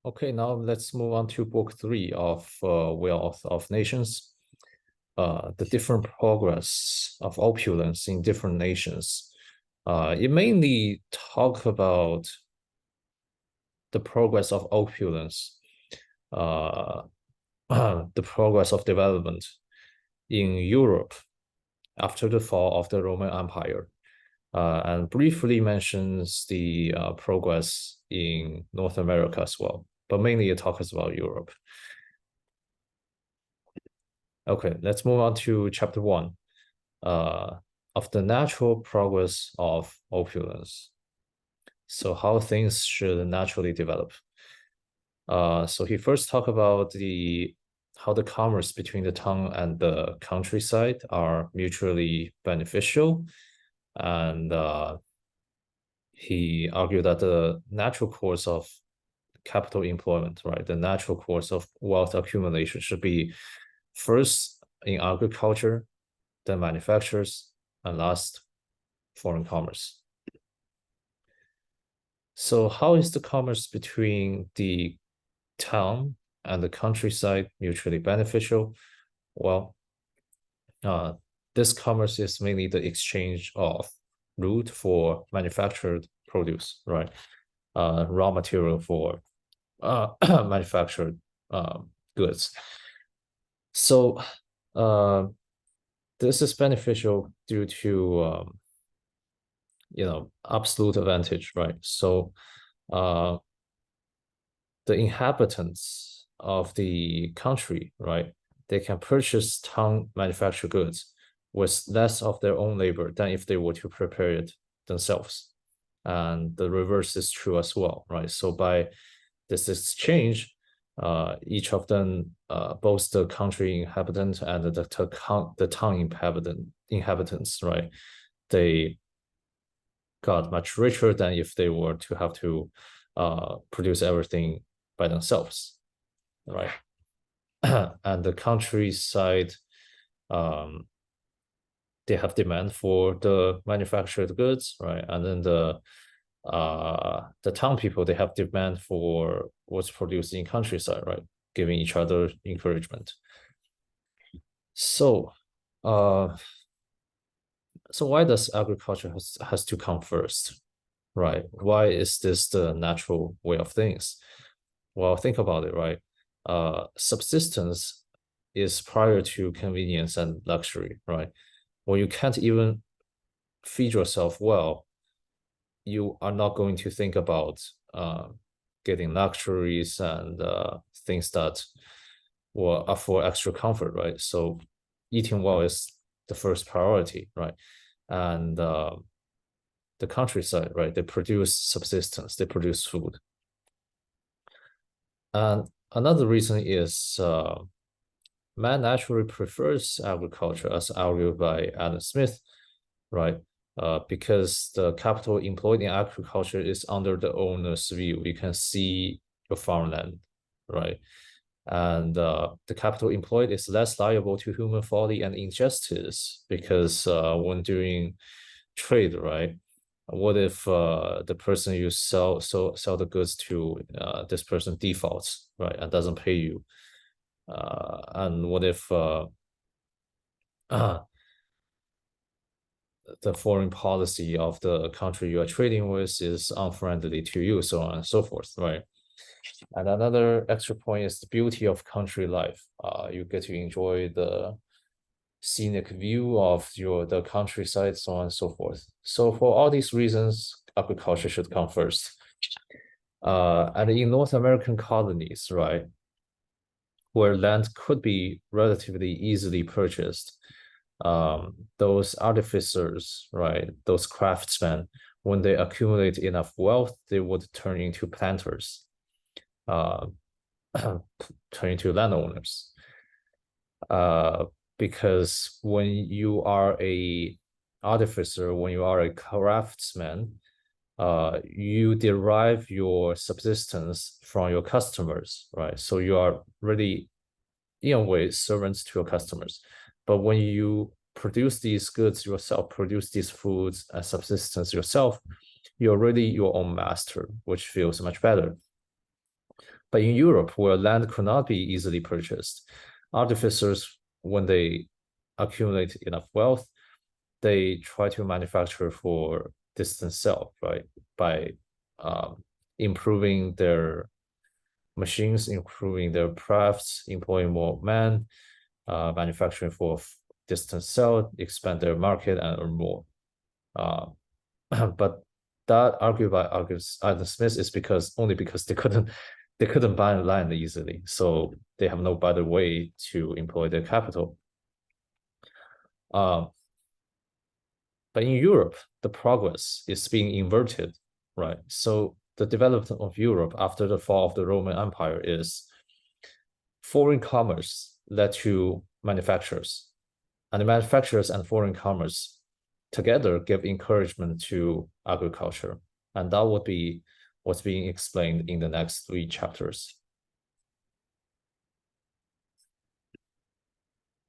Okay, now let's move on to book 3 of Wealth of Nations. The different progress of opulence in different nations. It mainly talk about the progress of opulence, uh, the progress of development in Europe after the fall of the Roman Empire, and briefly mentions the progress in North America as well, but mainly it talks about Europe. Okay, let's move on to chapter 1 of the natural progress of opulence. So how things should naturally develop. So he first talked about how the commerce between the town and the countryside are mutually beneficial, and he argued that the natural course of capital employment, right, the natural course of wealth accumulation should be first in agriculture, then manufactures, and last, foreign commerce. So how is the commerce between the town and the countryside mutually beneficial? Well, this commerce is mainly the exchange of root for manufactured produce, right? Raw material for manufactured goods. So this is beneficial due to absolute advantage, right? So the inhabitants of the country, right, they can purchase town manufactured goods with less of their own labor than if they were to prepare it themselves. And the reverse is true as well, right? So by this exchange, each of them, both the country inhabitant and the town inhabitants, right, they got much richer than if they were to have to produce everything by themselves, right? And the countryside, they have demand for the manufactured goods, right? And then the town people, they have demand for what's produced in countryside, right? Giving each other encouragement. So why does agriculture has to come first, right? Why is this the natural way of things? Well, think about it, right? Subsistence is prior to convenience and luxury, right? When you can't even feed yourself well, you are not going to think about getting luxuries and things that are for extra comfort, right? So eating well is the first priority, right? And the countryside, right, they produce subsistence, they produce food. And another reason is man naturally prefers agriculture, as argued by Adam Smith, right? Because the capital employed in agriculture is under the owner's view. You can see your farmland, right? And the capital employed is less liable to human folly and injustice because when doing trade, right? What if the person you sell the goods to, this person defaults, right, and doesn't pay you? And what if the foreign policy of the country you are trading with is unfriendly to you, so on and so forth, right? And another extra point is the beauty of country life. You get to enjoy the scenic view of the countryside, so on and so forth. So for all these reasons, agriculture should come first. And in North American colonies, right, where land could be relatively easily purchased, those artificers, right, those craftsmen, when they accumulate enough wealth, they would turn into planters, turn into landowners. Because when you are a artificer, when you are a craftsman, you derive your subsistence from your customers, right? So you are really, in a way, servants to your customers. But when you produce these goods yourself, produce these foods and subsistence yourself, you're really your own master, which feels much better. But in Europe, where land could not be easily purchased, artificers, when they accumulate enough wealth, they try to manufacture for distant sale, right? By improving their machines, improving their crafts, employing more men, manufacturing for distant sale, expand their market and earn more. But that argued by Adam Smith is only because they couldn't buy land easily, so they have no better way to employ their capital. But in Europe, the progress is being inverted, right? So the development of Europe after the fall of the Roman Empire is foreign commerce led to manufacturers, and the manufacturers and foreign commerce together give encouragement to agriculture. And that would be what's being explained in the next 3 chapters.